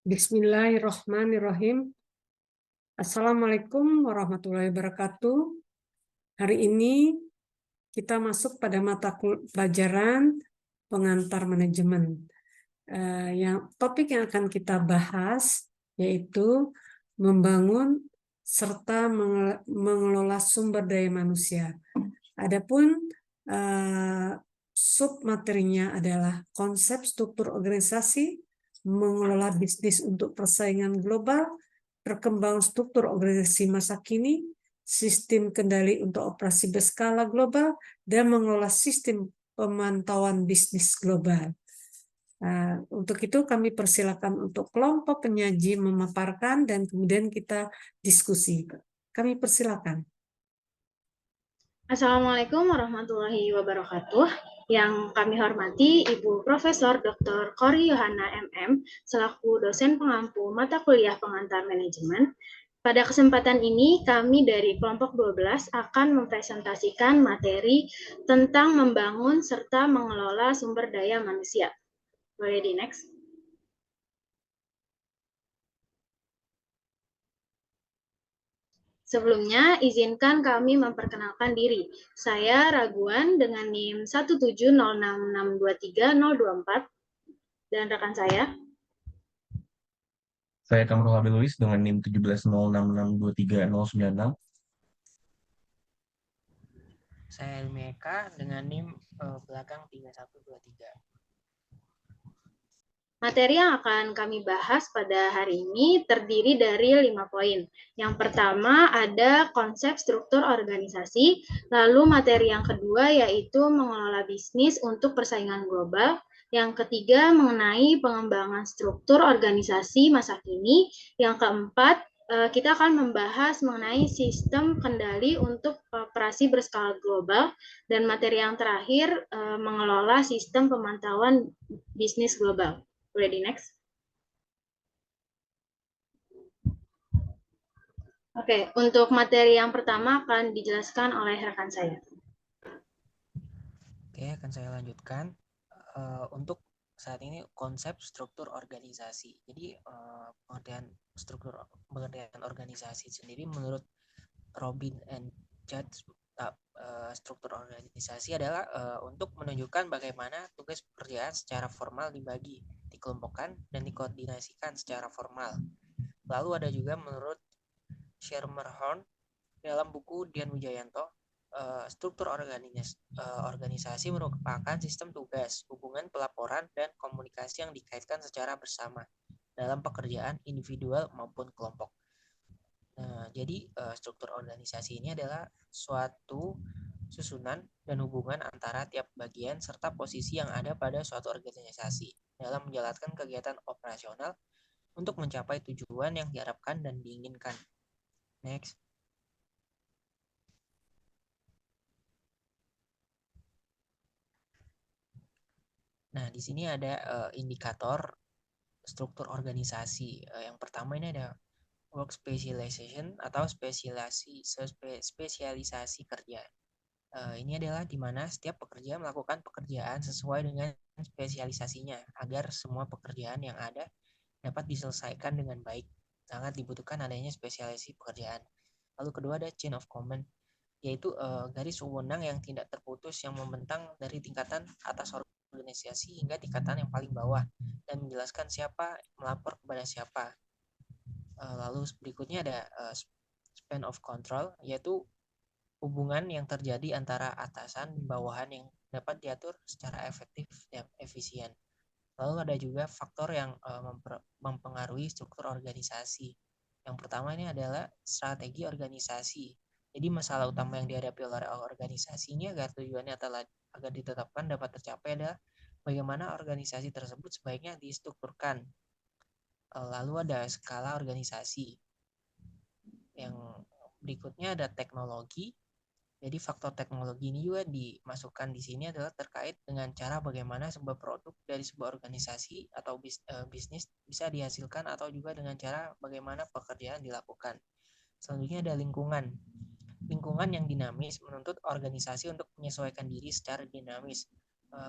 Bismillahirrahmanirrahim. Assalamualaikum warahmatullahi wabarakatuh. Hari ini kita masuk pada mata pelajaran pengantar manajemen. Topik yang akan kita bahas yaitu membangun serta mengelola sumber daya manusia. Adapun sub materinya adalah konsep struktur organisasi, mengelola bisnis untuk persaingan global, perkembangan struktur organisasi masa kini, sistem kendali untuk operasi berskala global, dan mengelola sistem pemantauan bisnis global. Untuk itu kami persilakan untuk kelompok penyaji memaparkan dan kemudian kita diskusi. Kami persilakan. Assalamualaikum warahmatullahi wabarakatuh. Yang kami hormati Ibu Profesor Dr. Kori Yohana MM selaku dosen pengampu mata kuliah pengantar manajemen. Pada kesempatan ini kami dari kelompok 12 akan mempresentasikan materi tentang membangun serta mengelola sumber daya manusia. Boleh di next. Sebelumnya, izinkan kami memperkenalkan diri. Saya Raguan dengan NIM 17066230024 dan rekan saya. Saya Kamrul Habil Luis dengan NIM 17066230096. Saya Elmi Eka dengan NIM belakang 3123. Materi yang akan kami bahas pada hari ini terdiri dari 5 poin. Yang pertama ada konsep struktur organisasi, lalu materi yang kedua yaitu mengelola bisnis untuk persaingan global, yang ketiga mengenai pengembangan struktur organisasi masa kini, yang keempat kita akan membahas mengenai sistem kendali untuk operasi berskala global, dan materi yang terakhir mengelola sistem pemantauan bisnis global. Ready, next. Oke, untuk materi yang pertama akan dijelaskan oleh rekan saya. Oke, akan saya lanjutkan. Untuk saat ini konsep struktur organisasi. Jadi pengertian organisasi sendiri menurut Robin and Judge, struktur organisasi adalah untuk menunjukkan bagaimana tugas pekerjaan secara formal dibagi, dikelompokkan, dan dikoordinasikan secara formal. Lalu ada juga menurut Schermerhorn dalam buku Dian Wijayanto, struktur organisasi merupakan sistem tugas, hubungan pelaporan, dan komunikasi yang dikaitkan secara bersama dalam pekerjaan individual maupun kelompok. Jadi struktur organisasi ini adalah suatu susunan dan hubungan antara tiap bagian serta posisi yang ada pada suatu organisasi dalam menjalankan kegiatan operasional untuk mencapai tujuan yang diharapkan dan diinginkan. Next. Nah, di sini ada indikator struktur organisasi. Yang pertama ini ada work specialization atau spesialisasi kerja. Ini adalah di mana setiap pekerja melakukan pekerjaan sesuai dengan spesialisasinya agar semua pekerjaan yang ada dapat diselesaikan dengan baik. Sangat dibutuhkan adanya spesialisasi pekerjaan. Lalu kedua ada chain of command, yaitu garis wewenang yang tidak terputus yang membentang dari tingkatan atas organisasi hingga tingkatan yang paling bawah dan menjelaskan siapa melapor kepada siapa. Lalu berikutnya ada span of control, yaitu hubungan yang terjadi antara atasan dan bawahan yang dapat diatur secara efektif dan efisien. Lalu ada juga faktor yang mempengaruhi struktur organisasi. Yang pertama ini adalah strategi organisasi. Jadi masalah utama yang dihadapi oleh organisasinya agar tujuannya agar ditetapkan dapat tercapai adalah bagaimana organisasi tersebut sebaiknya distrukturkan. Lalu ada skala organisasi. Yang berikutnya ada teknologi. Jadi faktor teknologi ini juga dimasukkan di sini adalah terkait dengan cara bagaimana sebuah produk dari sebuah organisasi atau bisnis bisa dihasilkan atau juga dengan cara bagaimana pekerjaan dilakukan. Selanjutnya ada lingkungan. Lingkungan yang dinamis menuntut organisasi untuk menyesuaikan diri secara dinamis.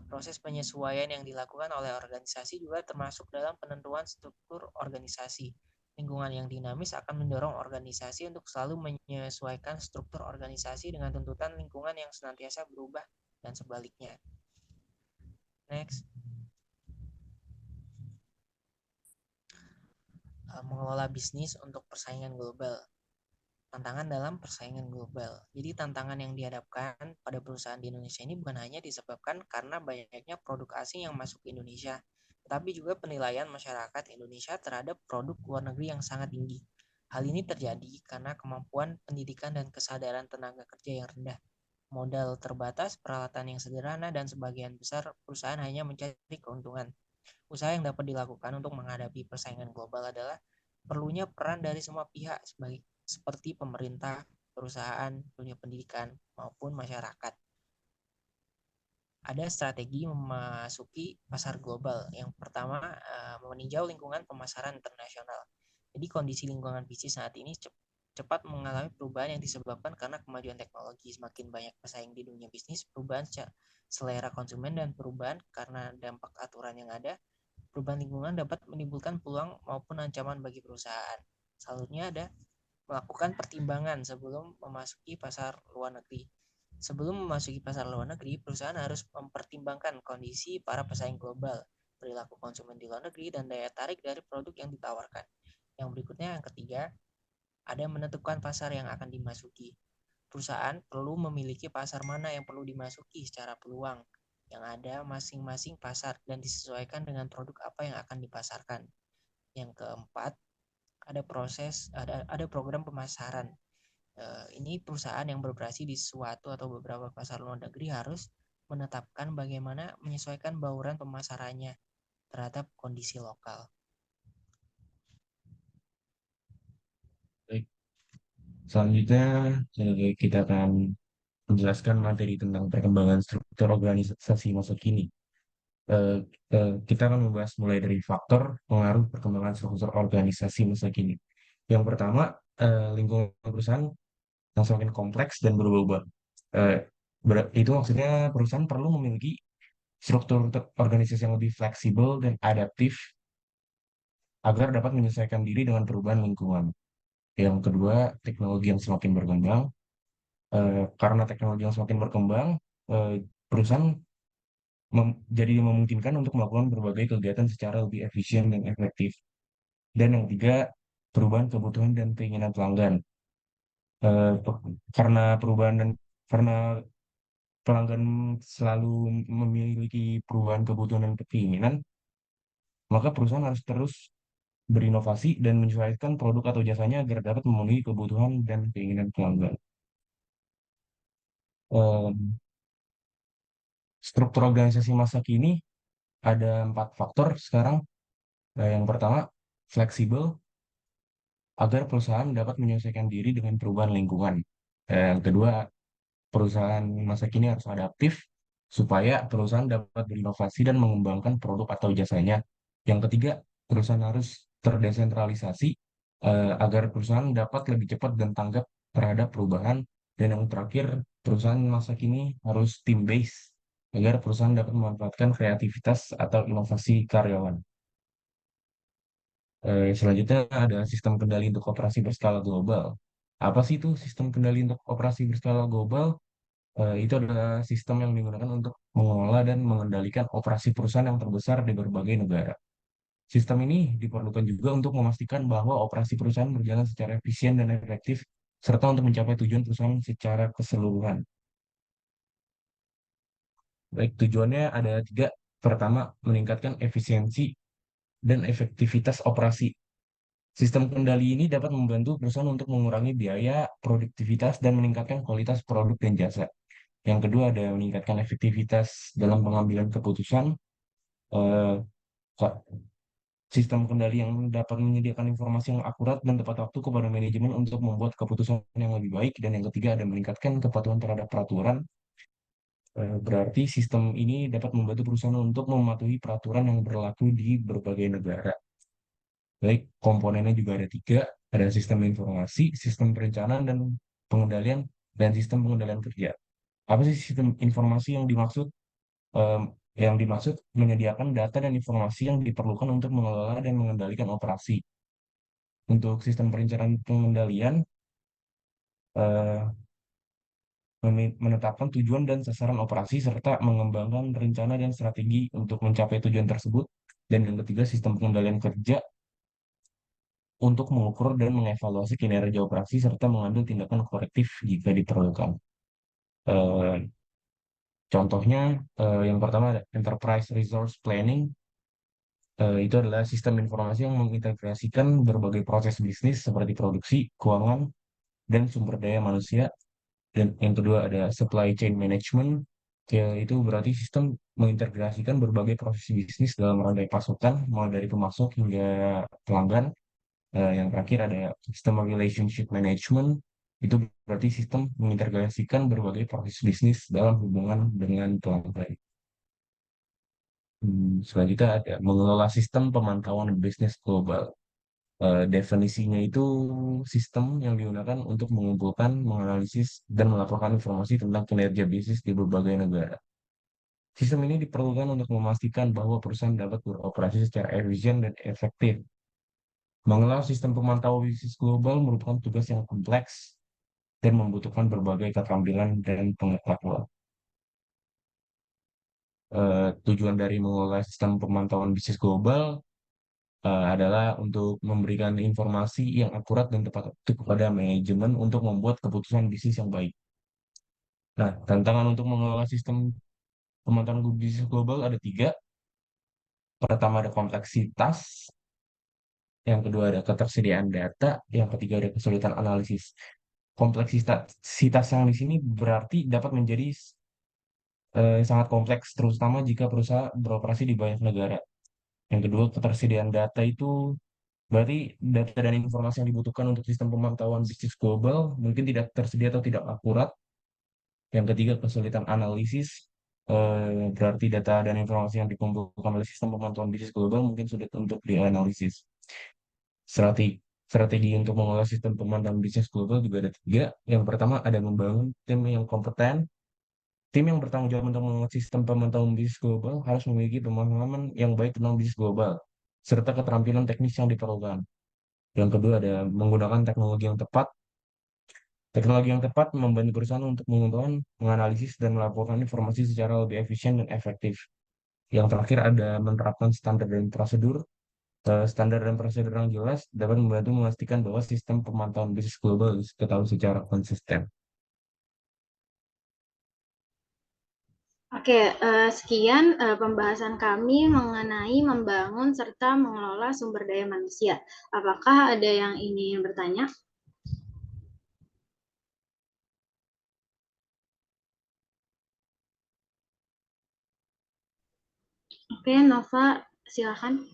Proses penyesuaian yang dilakukan oleh organisasi juga termasuk dalam penentuan struktur organisasi. Lingkungan yang dinamis akan mendorong organisasi untuk selalu menyesuaikan struktur organisasi dengan tuntutan lingkungan yang senantiasa berubah dan sebaliknya. Next. Mengelola bisnis untuk persaingan global. Tantangan dalam persaingan global. Jadi tantangan yang dihadapkan pada perusahaan di Indonesia ini bukan hanya disebabkan karena banyaknya produk asing yang masuk ke Indonesia, tetapi juga penilaian masyarakat Indonesia terhadap produk luar negeri yang sangat tinggi. Hal ini terjadi karena kemampuan pendidikan dan kesadaran tenaga kerja yang rendah, modal terbatas, peralatan yang sederhana, dan sebagian besar perusahaan hanya mencari keuntungan. Usaha yang dapat dilakukan untuk menghadapi persaingan global adalah perlunya peran dari semua pihak seperti pemerintah, perusahaan, dunia pendidikan, maupun masyarakat. Ada strategi memasuki pasar global. Yang pertama, meninjau lingkungan pemasaran internasional. Jadi kondisi lingkungan bisnis saat ini cepat mengalami perubahan yang disebabkan karena kemajuan teknologi. Semakin banyak pesaing di dunia bisnis, perubahan selera konsumen, dan perubahan karena dampak aturan yang ada, perubahan lingkungan dapat menimbulkan peluang maupun ancaman bagi perusahaan. Selanjutnya ada melakukan pertimbangan sebelum memasuki pasar luar negeri. Sebelum memasuki pasar luar negeri, perusahaan harus mempertimbangkan kondisi para pesaing global, perilaku konsumen di luar negeri, dan daya tarik dari produk yang ditawarkan. Yang berikutnya, yang ketiga, ada menentukan pasar yang akan dimasuki. Perusahaan perlu memiliki pasar mana yang perlu dimasuki secara peluang, yang ada masing-masing pasar dan disesuaikan dengan produk apa yang akan dipasarkan. Yang keempat, ada program pemasaran. Ini perusahaan yang beroperasi di suatu atau beberapa pasar luar negeri harus menetapkan bagaimana menyesuaikan bauran pemasarannya terhadap kondisi lokal. Baik. Selanjutnya kita akan menjelaskan materi tentang perkembangan struktur organisasi masa kini. Kita akan membahas mulai dari faktor pengaruh perkembangan struktur organisasi masa kini. Yang pertama, lingkungan perusahaan yang semakin kompleks dan berubah-ubah. Itu maksudnya perusahaan perlu memiliki struktur organisasi yang lebih fleksibel dan adaptif agar dapat menyesuaikan diri dengan perubahan lingkungan. Yang kedua, teknologi yang semakin berkembang. Karena teknologi yang semakin berkembang, perusahaan jadi memungkinkan untuk melakukan berbagai kegiatan secara lebih efisien dan efektif. Dan yang ketiga, perubahan kebutuhan dan keinginan pelanggan. Eh, karena perubahan dan karena pelanggan selalu memiliki perubahan kebutuhan dan keinginan, maka perusahaan harus terus berinovasi dan menyesuaikan produk atau jasanya agar dapat memenuhi kebutuhan dan keinginan pelanggan. Struktur organisasi masa kini ada 4 faktor sekarang. Yang pertama, fleksibel agar perusahaan dapat menyesuaikan diri dengan perubahan lingkungan. Yang kedua, perusahaan masa kini harus adaptif supaya perusahaan dapat berinovasi dan mengembangkan produk atau jasanya. Yang ketiga, perusahaan harus terdesentralisasi agar perusahaan dapat lebih cepat dan tanggap terhadap perubahan. Dan yang terakhir, perusahaan masa kini harus team based agar perusahaan dapat memanfaatkan kreativitas atau inovasi karyawan. Selanjutnya ada sistem kendali untuk operasi berskala global. Apa sih itu sistem kendali untuk operasi berskala global? Itu adalah sistem yang digunakan untuk mengelola dan mengendalikan operasi perusahaan yang terbesar di berbagai negara. Sistem ini diperlukan juga untuk memastikan bahwa operasi perusahaan berjalan secara efisien dan efektif, serta untuk mencapai tujuan perusahaan secara keseluruhan. Baik, tujuannya ada 3. Pertama, meningkatkan efisiensi dan efektivitas operasi. Sistem kendali ini dapat membantu perusahaan untuk mengurangi biaya, produktivitas, dan meningkatkan kualitas produk dan jasa. Yang kedua ada meningkatkan efektivitas dalam pengambilan keputusan. Eh, Sistem kendali yang dapat menyediakan informasi yang akurat dan tepat waktu kepada manajemen untuk membuat keputusan yang lebih baik. Dan yang ketiga ada meningkatkan kepatuhan terhadap peraturan. Berarti sistem ini dapat membantu perusahaan untuk mematuhi peraturan yang berlaku di berbagai negara. Baik, komponennya juga ada 3. Ada sistem informasi, sistem perencanaan dan pengendalian, dan sistem pengendalian kerja. Apa sih sistem informasi yang dimaksud? Yang dimaksud menyediakan data dan informasi yang diperlukan untuk mengelola dan mengendalikan operasi. Untuk sistem perencanaan pengendalian, eh, menetapkan tujuan dan sasaran operasi serta mengembangkan rencana dan strategi untuk mencapai tujuan tersebut. Dan yang ketiga, sistem pengendalian kerja untuk mengukur dan mengevaluasi kinerja operasi serta mengambil tindakan korektif jika diperlukan. Eh, Contohnya, yang pertama ada Enterprise Resource Planning. Itu adalah sistem informasi yang mengintegrasikan berbagai proses bisnis seperti produksi, keuangan, dan sumber daya manusia. Dan yang kedua ada Supply Chain Management. Itu berarti sistem mengintegrasikan berbagai proses bisnis dalam rantai pasokan, mulai dari pemasok hingga pelanggan. Yang terakhir ada Customer Relationship Management. Itu berarti sistem mengintegrasikan berbagai proses bisnis dalam hubungan dengan pelanggan. Selanjutnya ada mengelola sistem pemantauan bisnis global. Definisinya itu sistem yang digunakan untuk mengumpulkan, menganalisis, dan melaporkan informasi tentang kinerja bisnis di berbagai negara. Sistem ini diperlukan untuk memastikan bahwa perusahaan dapat beroperasi secara efisien dan efektif. Mengelola sistem pemantauan bisnis global merupakan tugas yang kompleks dan membutuhkan berbagai keterampilan dan pengetahuan. Tujuan dari mengelola sistem pemantauan bisnis global adalah untuk memberikan informasi yang akurat dan tepat waktu kepada manajemen untuk membuat keputusan bisnis yang baik. Nah, tantangan untuk mengelola sistem pemantauan bisnis global ada tiga. Pertama ada kompleksitas, yang kedua ada ketersediaan data, yang ketiga ada kesulitan analisis. Kompleksitas yang di sini berarti dapat menjadi sangat kompleks, terutama jika perusahaan beroperasi di banyak negara. Yang kedua, ketersediaan data itu berarti data dan informasi yang dibutuhkan untuk sistem pemantauan bisnis global mungkin tidak tersedia atau tidak akurat. Yang ketiga, kesulitan analisis. Berarti data dan informasi yang dikumpulkan oleh sistem pemantauan bisnis global mungkin sulit untuk dianalisis. Strategi untuk mengelola sistem pemantauan bisnis global juga ada tiga. Yang pertama ada membangun tim yang kompeten. Tim yang bertanggung jawab untuk mengelola sistem pemantauan bisnis global harus memiliki pemahaman yang baik tentang bisnis global, serta keterampilan teknis yang diperlukan. Yang kedua ada menggunakan teknologi yang tepat. Teknologi yang tepat membantu perusahaan untuk mengumpulkan, menganalisis, dan melaporkan informasi secara lebih efisien dan efektif. Yang terakhir ada menerapkan standar dan prosedur. Standar dan prosedur yang jelas dapat membantu memastikan bahwa sistem pemantauan bisnis global diketahui secara konsisten. Oke, sekian pembahasan kami mengenai membangun serta mengelola sumber daya manusia. Apakah ada yang ingin bertanya? Oke, Nova, silakan.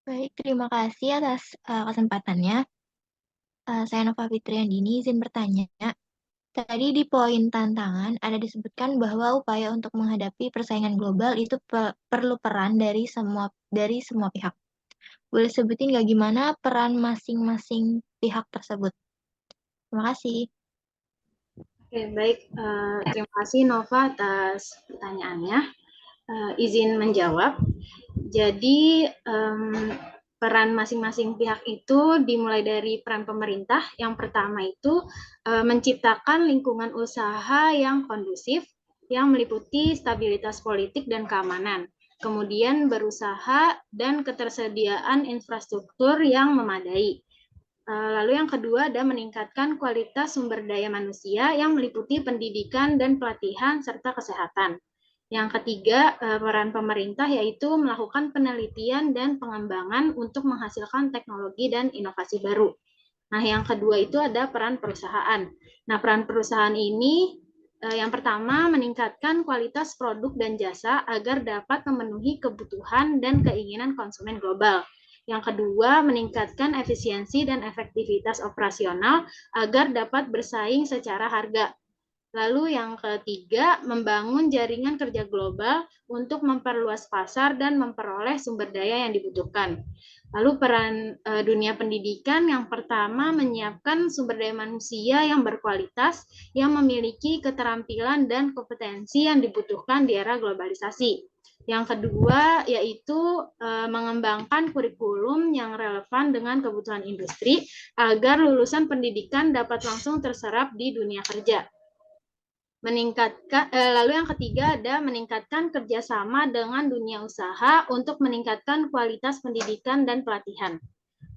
Baik, terima kasih atas kesempatannya. Saya Nova Fitriandini, izin bertanya. Tadi di poin tantangan ada disebutkan bahwa upaya untuk menghadapi persaingan global itu perlu peran dari semua pihak. Boleh sebutin nggak gimana peran masing-masing pihak tersebut? Terima kasih. Oke, baik. Terima kasih Nova atas pertanyaannya. Izin menjawab. Jadi peran masing-masing pihak itu dimulai dari peran pemerintah. Yang pertama itu menciptakan lingkungan usaha yang kondusif, yang meliputi stabilitas politik dan keamanan. Kemudian berusaha dan ketersediaan infrastruktur yang memadai. Lalu yang kedua ada meningkatkan kualitas sumber daya manusia yang meliputi pendidikan dan pelatihan serta kesehatan. Yang ketiga, peran pemerintah yaitu melakukan penelitian dan pengembangan untuk menghasilkan teknologi dan inovasi baru. Nah, yang kedua itu ada peran perusahaan. Nah, peran perusahaan ini yang pertama meningkatkan kualitas produk dan jasa agar dapat memenuhi kebutuhan dan keinginan konsumen global. Yang kedua, meningkatkan efisiensi dan efektivitas operasional agar dapat bersaing secara harga. Lalu yang ketiga, membangun jaringan kerja global untuk memperluas pasar dan memperoleh sumber daya yang dibutuhkan. Lalu peran dunia pendidikan yang pertama menyiapkan sumber daya manusia yang berkualitas, yang memiliki keterampilan dan kompetensi yang dibutuhkan di era globalisasi. Yang kedua yaitu mengembangkan kurikulum yang relevan dengan kebutuhan industri agar lulusan pendidikan dapat langsung terserap di dunia kerja. Lalu yang ketiga ada meningkatkan kerjasama dengan dunia usaha untuk meningkatkan kualitas pendidikan dan pelatihan.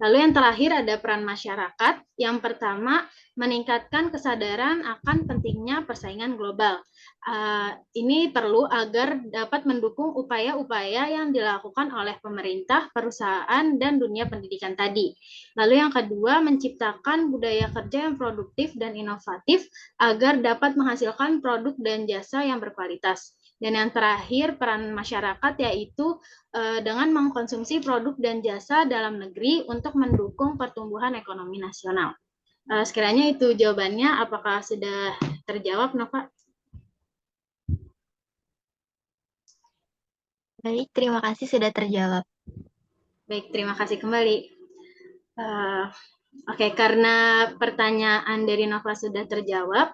Lalu yang terakhir ada peran masyarakat. Yang pertama, meningkatkan kesadaran akan pentingnya persaingan global. Ini perlu agar dapat mendukung upaya-upaya yang dilakukan oleh pemerintah, perusahaan, dan dunia pendidikan tadi. Lalu yang kedua, menciptakan budaya kerja yang produktif dan inovatif agar dapat menghasilkan produk dan jasa yang berkualitas. Dan yang terakhir, peran masyarakat yaitu dengan mengkonsumsi produk dan jasa dalam negeri untuk mendukung pertumbuhan ekonomi nasional. Sekiranya itu jawabannya, apakah sudah terjawab, Nova? Baik, terima kasih sudah terjawab. Baik, terima kasih kembali. Oke, karena pertanyaan dari Nova sudah terjawab,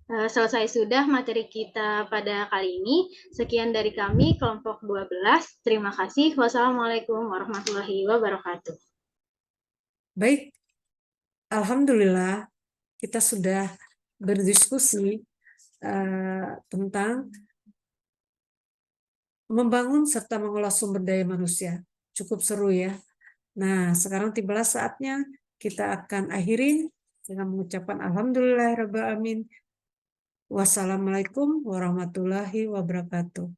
selesai sudah materi kita pada kali ini. Sekian dari kami, kelompok 12. Terima kasih. Wassalamualaikum warahmatullahi wabarakatuh. Baik, alhamdulillah kita sudah berdiskusi tentang membangun serta mengolah sumber daya manusia. Cukup seru ya. Nah, sekarang tibalah saatnya kita akan akhiri dengan mengucapkan alhamdulillahirabbil alamin. Wassalamualaikum warahmatullahi wabarakatuh.